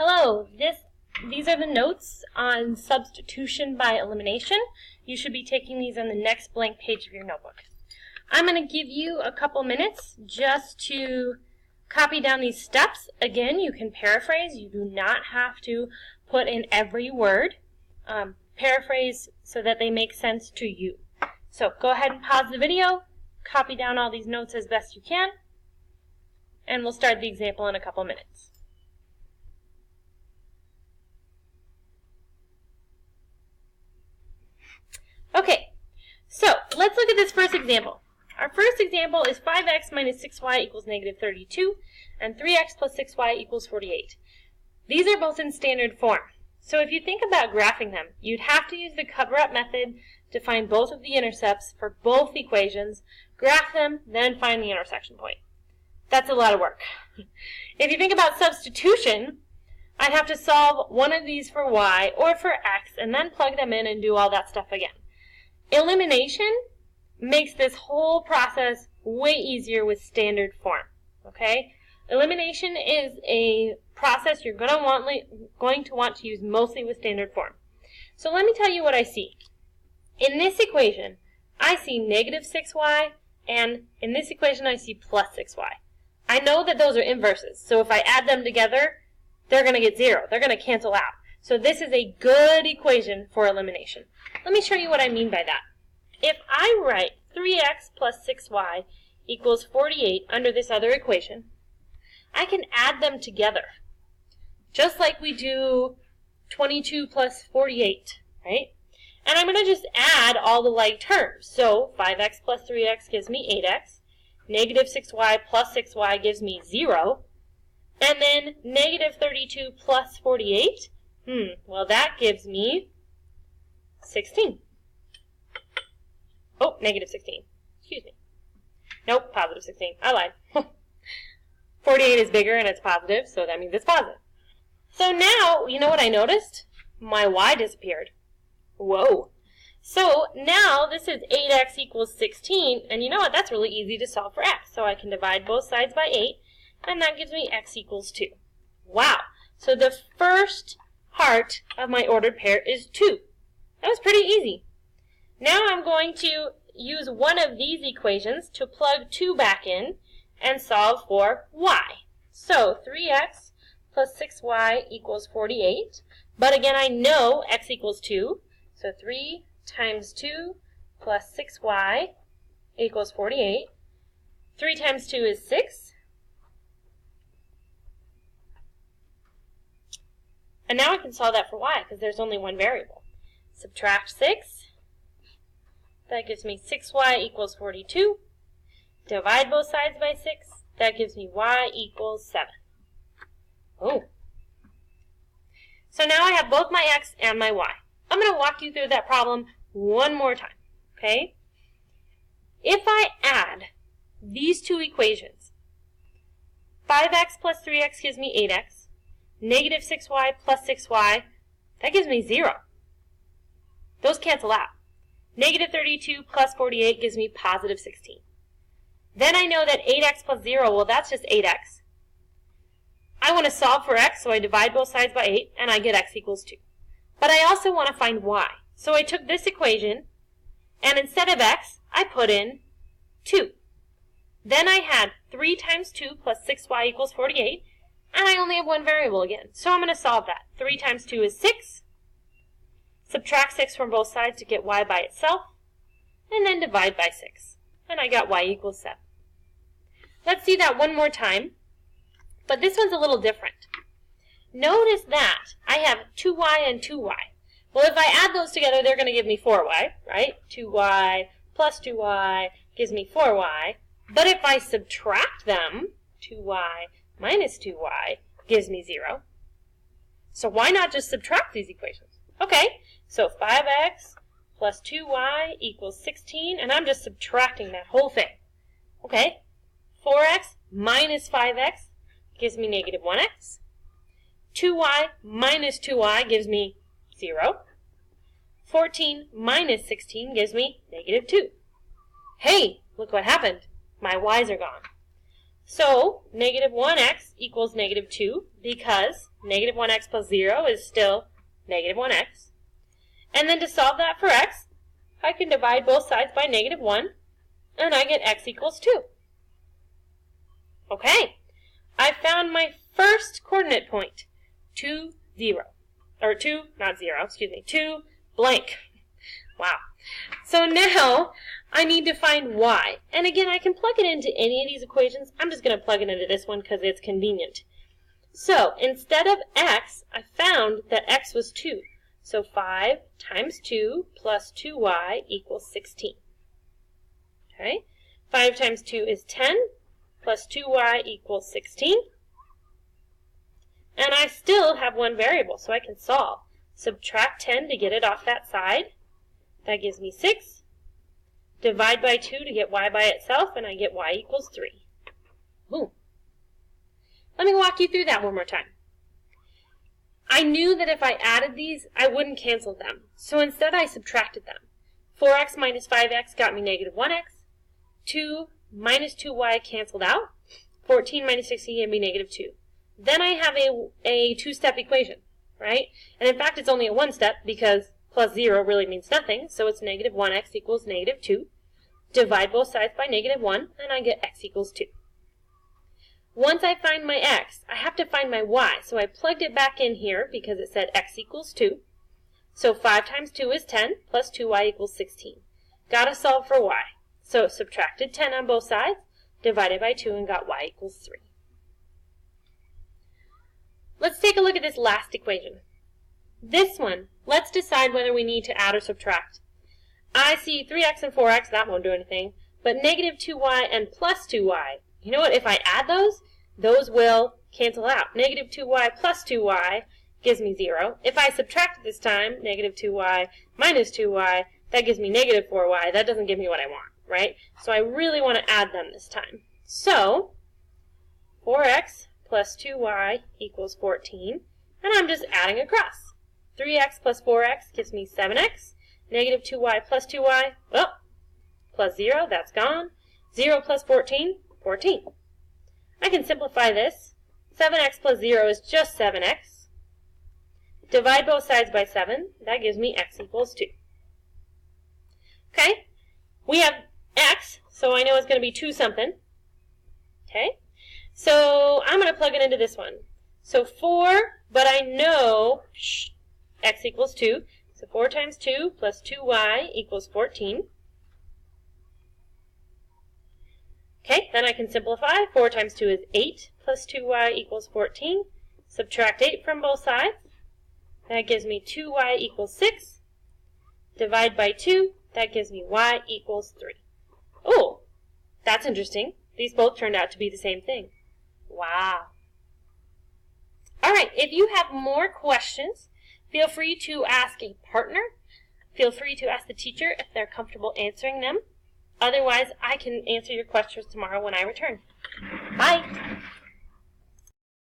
Hello, these are the notes on substitution by elimination. You should be taking these on the next blank page of your notebook. I'm going to give you a couple minutes just to copy down these steps. Again, you can paraphrase. You do not have to put in every word. Paraphrase so that they make sense to you. So go ahead and pause the video, copy down all these notes as best you can, and we'll start the example in a couple minutes. Okay, so let's look at this first example. Our first example is 5x minus 6y equals negative 32, and 3x plus 6y equals 48. These are both in standard form. So if you think about graphing them, you'd have to use the cover-up method to find both of the intercepts for both equations, graph them, then find the intersection point. That's a lot of work. If you think about substitution, I'd have to solve one of these for y or for x, and then plug them in and do all that stuff again. Elimination makes this whole process way easier with standard form. Okay? Elimination is a process you're going to want to use mostly with standard form. So let me tell you what I see. In this equation, I see negative 6y, and in this equation I see plus 6y. I know that those are inverses, so if I add them together, they're going to get 0. They're going to cancel out. So this is a good equation for elimination. Let me show you what I mean by that. If I write 3x plus 6y equals 48 under this other equation, I can add them together, just like we do 22 plus 48, right? And I'm going to just add all the like terms. So 5x plus 3x gives me 8x, negative 6y plus 6y gives me 0, and then negative 32 plus 48, well that gives me 16. Oh, negative 16. Excuse me. Nope, positive 16. I lied. 48 is bigger and it's positive, so that means it's positive. So now, you know what I noticed? My y disappeared. Whoa. So now this is 8x equals 16, and you know what? That's really easy to solve for x. So I can divide both sides by 8, and that gives me x equals 2. Wow. So the first part of my ordered pair is 2. That was pretty easy. Now I'm going to use one of these equations to plug 2 back in and solve for y. So 3x plus 6y equals 48. But again, I know x equals 2. So 3 times 2 plus 6y equals 48. 3 times 2 is 6. And now I can solve that for y because there's only one variable. Subtract 6. That gives me 6y equals 42. Divide both sides by 6. That gives me y equals 7. Oh. So now I have both my x and my y. I'm going to walk you through that problem one more time. Okay? If I add these two equations, 5x plus 3x gives me 8x. Negative 6y plus 6y, that gives me 0. Those cancel out. Negative 32 plus 48 gives me positive 16. Then I know that 8x plus 0, well, that's just 8x. I want to solve for x, so I divide both sides by 8, and I get x equals 2. But I also want to find y. So I took this equation, and instead of x, I put in 2. Then I had 3 times 2 plus 6y equals 48, and I only have one variable again. So I'm going to solve that. 3 times 2 is 6. Subtract 6 from both sides to get y by itself, and then divide by 6. And I got y equals 7. Let's see that one more time, but this one's a little different. Notice that I have 2y and 2y. Well, if I add those together, they're going to give me 4y, right? 2y plus 2y gives me 4y. But if I subtract them, 2y minus 2y gives me 0. So why not just subtract these equations? Okay, so 5x plus 2y equals 16, and I'm just subtracting that whole thing. Okay, 4x minus 5x gives me negative 1x. 2y minus 2y gives me 0. 14 minus 16 gives me negative 2. Hey, look what happened. My y's are gone. So negative 1x equals negative 2 because negative 1x plus 0 is still negative 1x. And then to solve that for x, I can divide both sides by negative 1, and I get x equals 2. Okay, I found my first coordinate point, 2 blank. Wow. So now I need to find y. And again, I can plug it into any of these equations. I'm just going to plug it into this one because it's convenient. So instead of x, I found that x was 2. So 5 times 2 plus 2y equals 16. Okay? 5 times 2 is 10 plus 2y equals 16. And I still have one variable, so I can solve. Subtract 10 to get it off that side. That gives me 6. Divide by 2 to get y by itself, and I get y equals 3. Boom. Let me walk you through that one more time. I knew that if I added these, I wouldn't cancel them. So instead I subtracted them. 4x minus 5x got me negative 1x. 2 minus 2y canceled out. 14 minus 16 gave me negative 2. Then I have a two-step equation, right? And in fact, it's only a one-step because plus 0 really means nothing. So it's negative 1x equals negative 2. Divide both sides by negative 1, and I get x equals 2. Once I find my x, I have to find my y. So I plugged it back in here because it said x equals 2. So 5 times 2 is 10, plus 2y equals 16. Got to solve for y. So subtracted 10 on both sides, divided by 2, and got y equals 3. Let's take a look at this last equation. This one, let's decide whether we need to add or subtract. I see 3x and 4x, that won't do anything, but negative 2y and plus 2y. You know what, if I add those will cancel out. Negative 2y plus 2y gives me 0. If I subtract it this time, negative 2y minus 2y, that gives me negative 4y. That doesn't give me what I want, right? So I really want to add them this time. So 4x plus 2y equals 14, and I'm just adding across. 3x plus 4x gives me 7x. Negative 2y plus 2y, well, plus 0, that's gone. 0 plus 14, 14. I can simplify this. 7x plus 0 is just 7x. Divide both sides by 7. That gives me x equals 2. Okay, we have x, so I know it's going to be 2 something. Okay, so I'm going to plug it into this one. So 4, but I know x equals 2. So 4 times 2 plus 2y equals 14. Okay, then I can simplify. 4 times 2 is 8 plus 2y equals 14. Subtract 8 from both sides. That gives me 2y equals 6. Divide by 2. That gives me y equals 3. Oh, that's interesting. These both turned out to be the same thing. Wow. All right, if you have more questions, feel free to ask a partner. Feel free to ask the teacher if they're comfortable answering them. Otherwise, I can answer your questions tomorrow when I return. Bye.